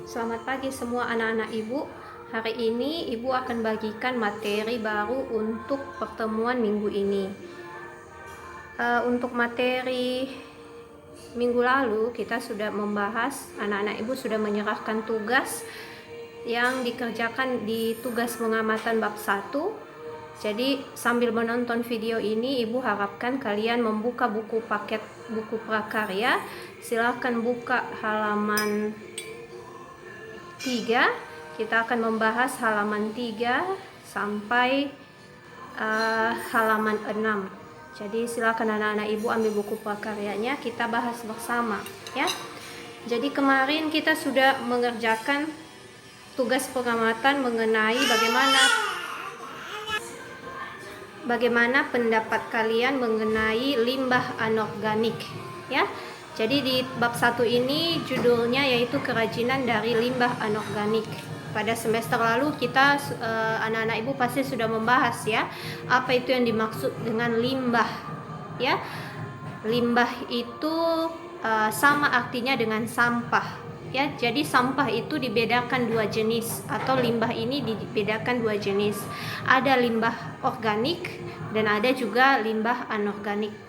Selamat pagi semua anak-anak ibu. Hari ini ibu akan bagikan materi baru untuk pertemuan minggu ini. Untuk materi minggu lalu kita sudah membahas, anak-anak ibu sudah menyerahkan tugas yang dikerjakan di tugas pengamatan bab 1. Jadi sambil menonton video ini, ibu harapkan kalian membuka buku paket buku prakarya. Silahkan buka halaman 3. Kita akan membahas halaman 3 sampai halaman 6. Jadi silakan anak-anak ibu ambil buku prakaryanya, kita bahas bersama ya. Jadi kemarin kita sudah mengerjakan tugas pengamatan mengenai bagaimana pendapat kalian mengenai limbah anorganik ya. Jadi di bab 1 ini judulnya yaitu kerajinan dari limbah anorganik. Pada semester lalu kita anak-anak ibu pasti sudah membahas ya, apa itu yang dimaksud dengan limbah ya. Limbah itu sama artinya dengan sampah ya. Jadi sampah itu dibedakan dua jenis, atau limbah ini dibedakan dua jenis. Ada limbah organik dan ada juga limbah anorganik.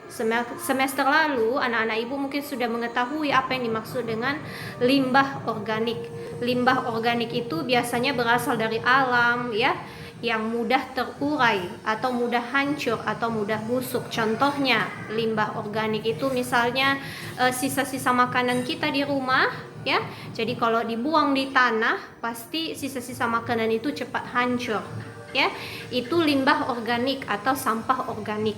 Semester lalu anak-anak ibu mungkin sudah mengetahui apa yang dimaksud dengan limbah organik. Limbah organik itu biasanya berasal dari alam ya, yang mudah terurai atau mudah hancur atau mudah busuk. Contohnya limbah organik itu misalnya sisa-sisa makanan kita di rumah ya. Jadi kalau dibuang di tanah pasti sisa-sisa makanan itu cepat hancur ya. Itu limbah organik atau sampah organik.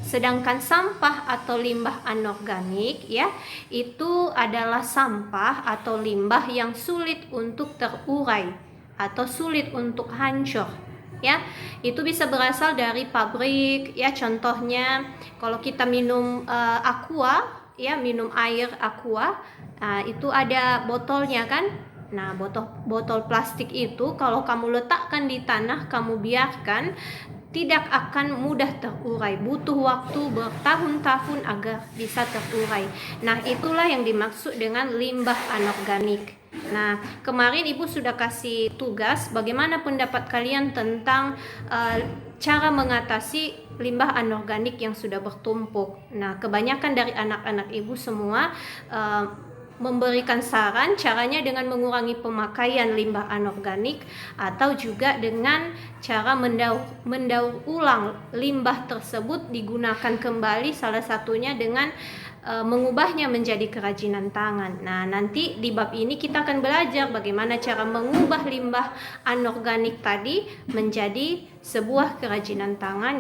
Sedangkan sampah atau limbah anorganik ya, itu adalah sampah atau limbah yang sulit untuk terurai atau sulit untuk hancur ya. Itu bisa berasal dari pabrik ya. Contohnya kalau kita minum aqua ya, minum air aqua, itu ada botolnya kan. Nah, botol plastik itu kalau kamu letakkan di tanah, kamu biarkan, tidak akan mudah terurai, butuh waktu bertahun-tahun agar bisa terurai. Nah, itulah yang dimaksud dengan limbah anorganik. Nah, kemarin ibu sudah kasih tugas bagaimana pendapat kalian tentang cara mengatasi limbah anorganik yang sudah bertumpuk. Nah, kebanyakan dari anak-anak ibu semua memberikan saran caranya dengan mengurangi pemakaian limbah anorganik, atau juga dengan cara mendaur ulang limbah tersebut digunakan kembali, salah satunya dengan mengubahnya menjadi kerajinan tangan. Nah, nanti di bab ini kita akan belajar bagaimana cara mengubah limbah anorganik tadi menjadi sebuah kerajinan tangan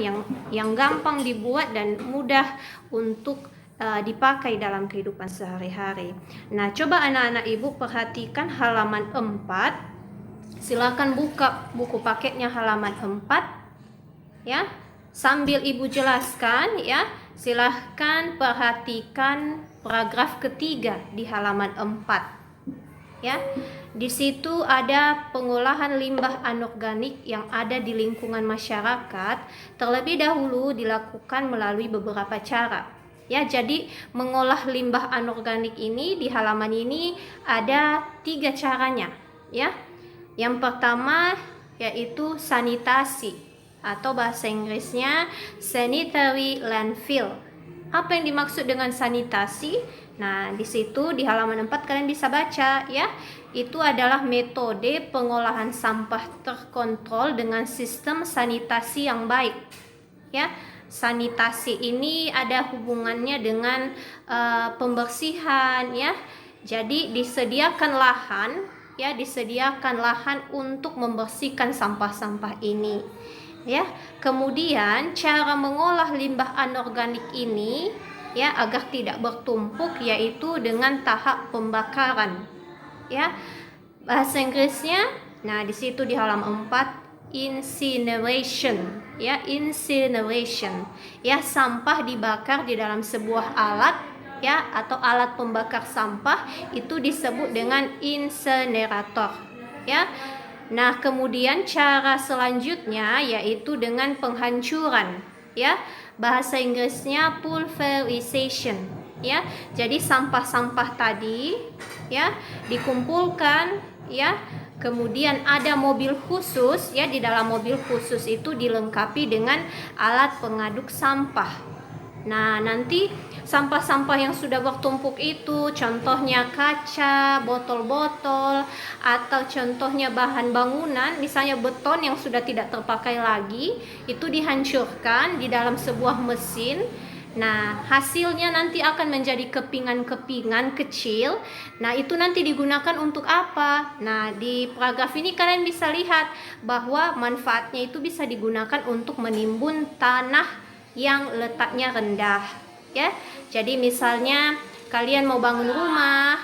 yang gampang dibuat dan mudah untuk dipakai dalam kehidupan sehari-hari. Nah, coba anak-anak ibu perhatikan halaman 4. Silakan buka buku paketnya halaman 4 ya. Sambil ibu jelaskan ya, silahkan perhatikan paragraf ketiga di halaman 4 ya. Di situ ada pengolahan limbah anorganik yang ada di lingkungan masyarakat terlebih dahulu dilakukan melalui beberapa cara. Ya, jadi mengolah limbah anorganik ini di halaman ini ada 3 caranya ya. Yang pertama yaitu sanitasi, atau bahasa Inggrisnya sanitary landfill. Apa yang dimaksud dengan sanitasi? Nah, di situ di halaman 4 kalian bisa baca ya. Itu adalah metode pengolahan sampah terkontrol dengan sistem sanitasi yang baik ya. Sanitasi ini ada hubungannya dengan pembersihan ya. Jadi disediakan lahan untuk membersihkan sampah-sampah ini ya. Kemudian cara mengolah limbah anorganik ini ya agar tidak bertumpuk yaitu dengan tahap pembakaran ya. Bahasa Inggrisnya, nah di situ di halaman 4, incineration ya, incineration ya, sampah dibakar di dalam sebuah alat ya, atau alat pembakar sampah itu disebut dengan insenerator ya. Nah, kemudian cara selanjutnya yaitu dengan penghancuran ya. Bahasa Inggrisnya pulverization ya. Jadi sampah-sampah tadi ya dikumpulkan ya. Kemudian ada mobil khusus, ya. Di dalam mobil khusus itu dilengkapi dengan alat pengaduk sampah. Nah, nanti sampah-sampah yang sudah bertumpuk itu, contohnya kaca, botol-botol, atau contohnya bahan bangunan, misalnya beton yang sudah tidak terpakai lagi, itu dihancurkan di dalam sebuah mesin. Nah, hasilnya nanti akan menjadi kepingan-kepingan kecil. Nah, itu nanti digunakan untuk apa? Nah, di paragraf ini kalian bisa lihat bahwa manfaatnya itu bisa digunakan untuk menimbun tanah yang letaknya rendah, ya. Jadi misalnya kalian mau bangun rumah,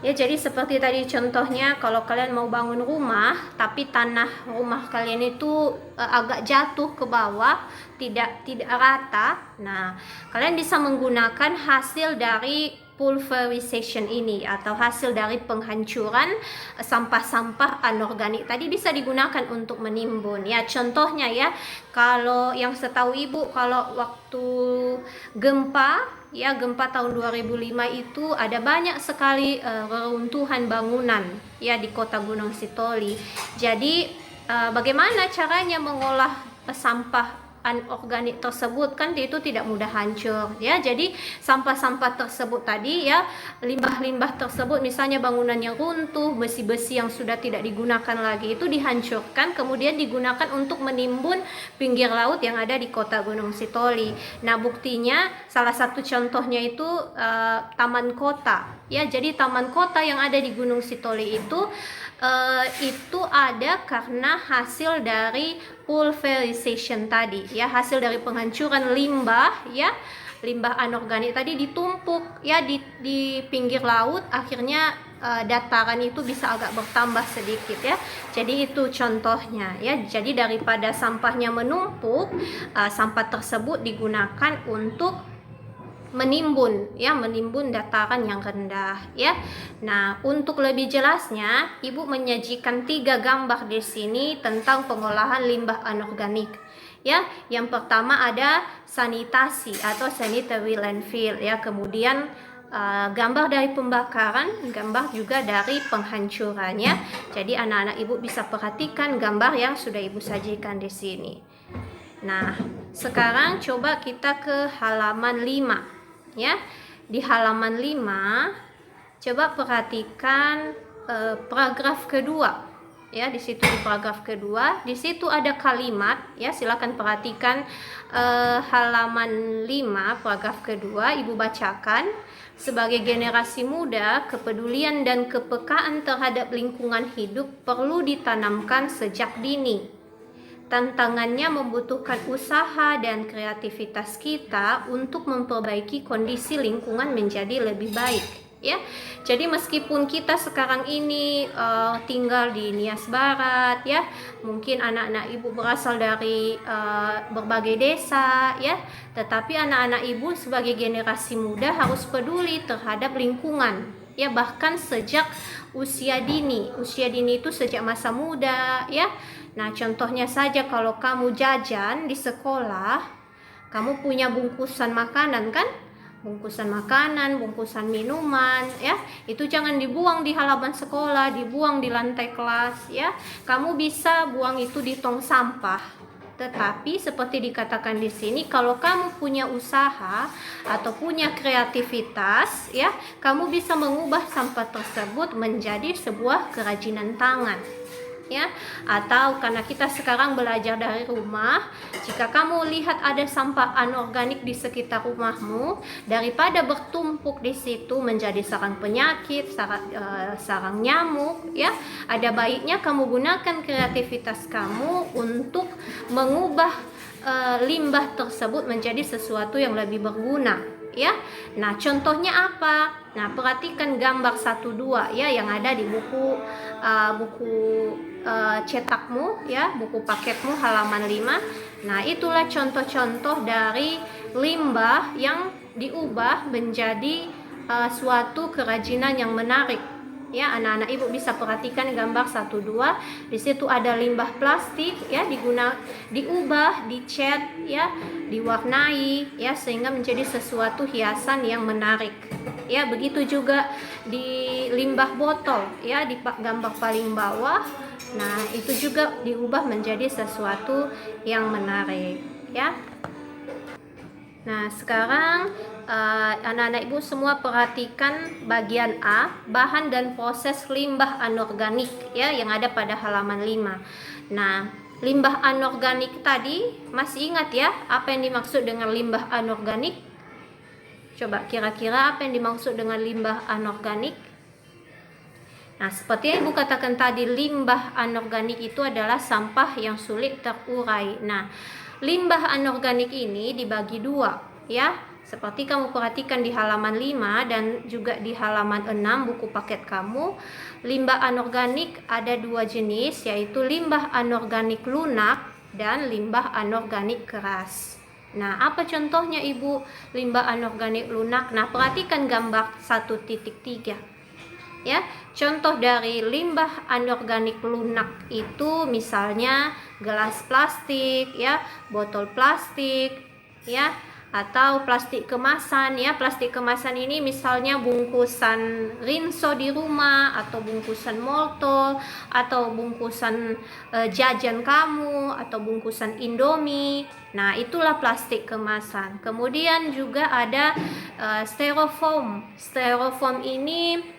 ya, jadi seperti tadi contohnya, kalau kalian mau bangun rumah tapi tanah rumah kalian itu agak jatuh ke bawah, tidak rata. Nah, kalian bisa menggunakan hasil dari pulverization ini, atau hasil dari penghancuran sampah-sampah anorganik tadi bisa digunakan untuk menimbun. Ya, contohnya ya, kalau yang setahu Ibu, kalau waktu gempa, ya, gempa tahun 2005 itu ada banyak sekali reruntuhan bangunan, ya, di kota Gunung Sitoli. Jadi bagaimana caranya mengolah sampah anorganik tersebut? Kan itu tidak mudah hancur, ya. Jadi sampah-sampah tersebut tadi, ya, limbah-limbah tersebut, misalnya bangunan yang runtuh, besi-besi yang sudah tidak digunakan lagi, itu dihancurkan kemudian digunakan untuk menimbun pinggir laut yang ada di kota Gunung Sitoli. Nah, buktinya salah satu contohnya itu taman kota, ya. Jadi taman kota yang ada di Gunung Sitoli itu ada karena hasil dari pulverization tadi, ya, hasil dari penghancuran limbah, ya, limbah anorganik tadi ditumpuk, ya, di pinggir laut, akhirnya dataran itu bisa agak bertambah sedikit, ya. Jadi itu contohnya, ya. Jadi daripada sampahnya menumpuk, sampah tersebut digunakan untuk menimbun, ya, menimbun dataran yang rendah, ya. Nah, untuk lebih jelasnya, Ibu menyajikan 3 gambar di sini tentang pengolahan limbah anorganik, ya. Yang pertama ada sanitasi atau sanitary landfill, ya. Kemudian gambar dari pembakaran, gambar juga dari penghancurannya. Jadi anak-anak Ibu bisa perhatikan gambar yang sudah Ibu sajikan di sini. Nah, sekarang coba kita ke halaman 5. Ya, di halaman 5 coba perhatikan paragraf kedua, ya. Di situ di paragraf kedua, di situ ada kalimat, ya. Silakan perhatikan halaman 5 paragraf kedua, Ibu bacakan. Sebagai generasi muda, kepedulian dan kepekaan terhadap lingkungan hidup perlu ditanamkan sejak dini. Tantangannya membutuhkan usaha dan kreativitas kita untuk memperbaiki kondisi lingkungan menjadi lebih baik, ya. Jadi meskipun kita sekarang ini tinggal di Nias Barat, ya, mungkin anak-anak Ibu berasal dari berbagai desa, ya, tetapi anak-anak Ibu sebagai generasi muda harus peduli terhadap lingkungan, ya, bahkan sejak usia dini. Usia dini itu sejak masa muda, ya. Nah, contohnya saja kalau kamu jajan di sekolah, kamu punya bungkusan makanan, kan? Bungkusan makanan, bungkusan minuman, ya. Itu jangan dibuang di halaman sekolah, dibuang di lantai kelas, ya. Kamu bisa buang itu di tong sampah. Tetapi seperti dikatakan di sini, kalau kamu punya usaha atau punya kreativitas, ya, kamu bisa mengubah sampah tersebut menjadi sebuah kerajinan tangan, ya. Atau karena kita sekarang belajar dari rumah, jika kamu lihat ada sampah anorganik di sekitar rumahmu, daripada bertumpuk di situ menjadi sarang penyakit, sarang nyamuk, ya, ada baiknya kamu gunakan kreativitas kamu untuk mengubah limbah tersebut menjadi sesuatu yang lebih berguna, ya. Nah, contohnya apa? Nah, perhatikan gambar 1-2, ya, yang ada di buku cetakmu, ya, buku paketmu halaman 5. Nah, itulah contoh-contoh dari limbah yang diubah menjadi suatu kerajinan yang menarik, Ya, anak-anak ibu bisa perhatikan gambar 1, 2. Di situ ada limbah plastik ya, diubah, dicat ya, diwarnai ya, sehingga menjadi sesuatu hiasan yang menarik. Ya, begitu juga di limbah botol ya, di gambar paling bawah. Nah, itu juga diubah menjadi sesuatu yang menarik ya. Nah, sekarang anak-anak ibu semua perhatikan bagian A, bahan dan proses limbah anorganik ya, yang ada pada halaman 5. Nah, limbah anorganik tadi masih ingat ya apa yang dimaksud dengan limbah anorganik? Coba kira-kira apa yang dimaksud dengan limbah anorganik? Nah, seperti yang ibu katakan tadi, limbah anorganik itu adalah sampah yang sulit terurai. Nah, limbah anorganik ini dibagi dua ya, seperti kamu perhatikan di halaman 5 dan juga di halaman 6 buku paket kamu. Limbah anorganik ada dua jenis, yaitu limbah anorganik lunak dan limbah anorganik keras. Nah, apa contohnya ibu limbah anorganik lunak? Nah, perhatikan gambar 1.3 ya. Contoh dari limbah anorganik lunak itu misalnya gelas plastik ya, botol plastik ya, atau plastik kemasan ya. Plastik kemasan ini misalnya bungkusan rinso di rumah, atau bungkusan molto, atau bungkusan jajan kamu, atau bungkusan Indomie. Nah, itulah plastik kemasan. Kemudian juga ada styrofoam. Styrofoam ini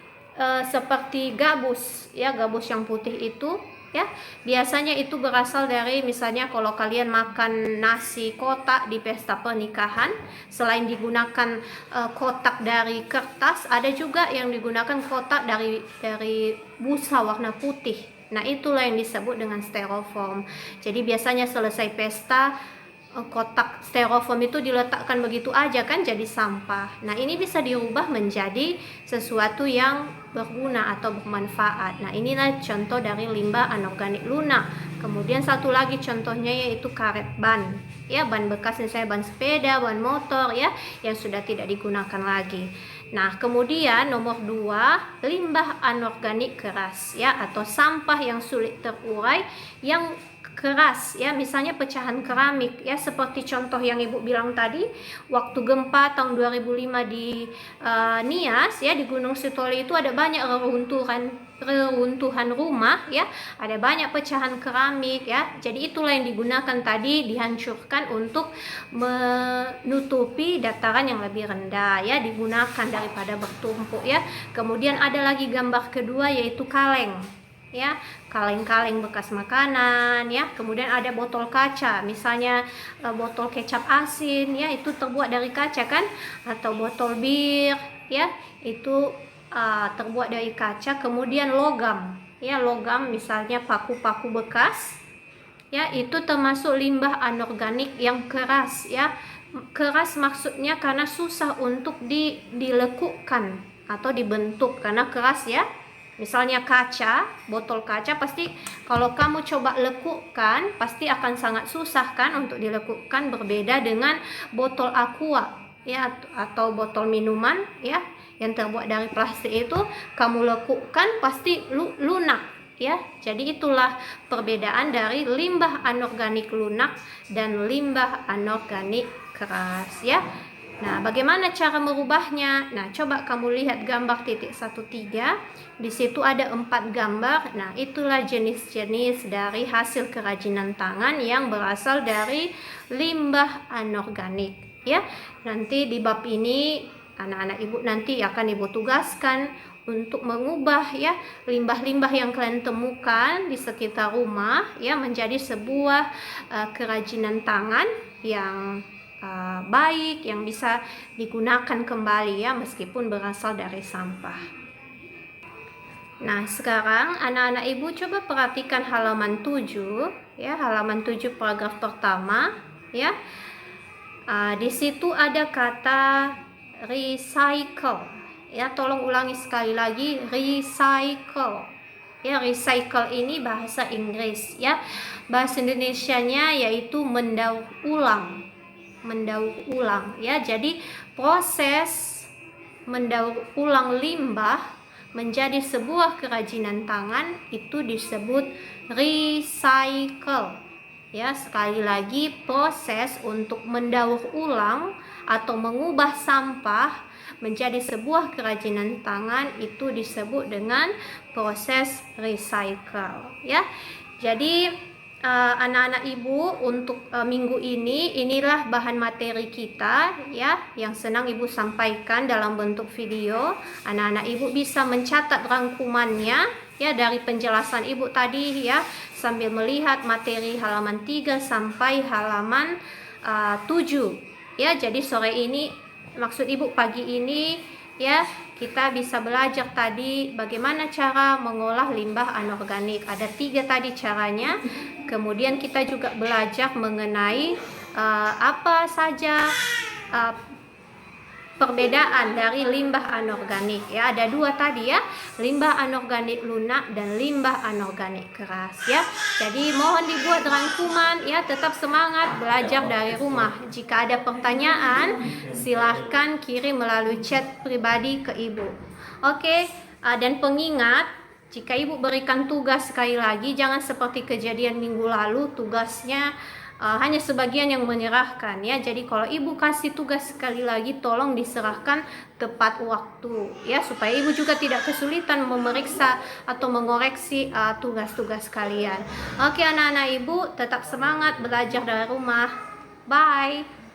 seperti gabus ya, gabus yang putih itu ya, biasanya itu berasal dari misalnya kalau kalian makan nasi kotak di pesta pernikahan, selain digunakan kotak dari kertas, ada juga yang digunakan kotak dari busa warna putih. Nah, itulah yang disebut dengan styrofoam. Jadi biasanya selesai pesta, kotak styrofoam itu diletakkan begitu aja kan, jadi sampah. Nah, ini bisa dirubah menjadi sesuatu yang berguna atau bermanfaat. Nah, inilah contoh dari limbah anorganik lunak. Kemudian satu lagi contohnya yaitu karet ban ya, ban bekas misalnya ban sepeda, ban motor ya, yang sudah tidak digunakan lagi. Nah, kemudian nomor 2, limbah anorganik keras ya, atau sampah yang sulit terurai yang keras ya, misalnya pecahan keramik ya, seperti contoh yang ibu bilang tadi waktu gempa tahun 2005 di Nias ya, di Gunung Sitoli itu ada banyak reruntuhan rumah ya, ada banyak pecahan keramik ya. Jadi itulah yang digunakan tadi, dihancurkan untuk menutupi dataran yang lebih rendah ya, digunakan daripada bertumpuk ya. Kemudian ada lagi gambar kedua yaitu kaleng ya, kaleng-kaleng bekas makanan ya. Kemudian ada botol kaca, misalnya botol kecap asin ya, itu terbuat dari kaca kan, atau botol bir ya, itu terbuat dari kaca. Kemudian logam ya, logam misalnya paku-paku bekas ya, itu termasuk limbah anorganik yang keras ya. Keras maksudnya karena susah untuk dilekukkan atau dibentuk karena keras ya. Misalnya kaca, botol kaca, pasti kalau kamu coba lekukkan pasti akan sangat susah kan untuk dilekukkan, berbeda dengan botol aqua ya, atau botol minuman ya yang terbuat dari plastik, itu kamu lekukkan pasti lunak ya. Jadi itulah perbedaan dari limbah anorganik lunak dan limbah anorganik keras ya. Nah, bagaimana cara merubahnya? Nah, coba kamu lihat gambar titik 1.3. Di situ ada 4 gambar. Nah, itulah jenis-jenis dari hasil kerajinan tangan yang berasal dari limbah anorganik ya. Nanti di bab ini anak-anak ibu nanti akan ibu tugaskan untuk mengubah ya limbah-limbah yang kalian temukan di sekitar rumah ya menjadi sebuah kerajinan tangan yang baik, yang bisa digunakan kembali ya, meskipun berasal dari sampah. Nah, sekarang anak-anak ibu coba perhatikan halaman 7 ya, halaman 7 paragraf pertama ya. Di situ ada kata recycle ya, tolong ulangi sekali lagi, recycle ya. Recycle ini bahasa Inggris ya, bahasa Indonesianya yaitu mendaur ulang ya. Jadi proses mendaur ulang limbah menjadi sebuah kerajinan tangan itu disebut recycle. Ya, sekali lagi, proses untuk mendaur ulang atau mengubah sampah menjadi sebuah kerajinan tangan itu disebut dengan proses recycle, ya. Jadi anak-anak ibu, untuk minggu ini inilah bahan materi kita, ya, yang senang ibu sampaikan dalam bentuk video. Anak-anak ibu bisa mencatat rangkumannya, ya, dari penjelasan ibu tadi, ya, sambil melihat materi halaman 3 sampai halaman 7, ya. Jadi sore ini, maksud ibu pagi ini, ya, kita bisa belajar tadi bagaimana cara mengolah limbah anorganik. Ada 3 tadi caranya. Kemudian kita juga belajar mengenai apa saja perbedaan dari limbah anorganik, ya. Ada 2 tadi, ya, limbah anorganik lunak dan limbah anorganik keras, ya. Jadi mohon dibuat rangkuman, ya. Tetap semangat belajar dari rumah. Jika ada pertanyaan, silahkan kirim melalui chat pribadi ke ibu. Oke, dan pengingat, jika ibu berikan tugas sekali lagi, jangan seperti kejadian minggu lalu, tugasnya hanya sebagian yang menyerahkan, ya. Jadi kalau ibu kasih tugas sekali lagi, tolong diserahkan tepat waktu, ya, supaya ibu juga tidak kesulitan memeriksa atau mengoreksi tugas-tugas kalian. Oke, anak-anak ibu, tetap semangat belajar dari rumah. Bye.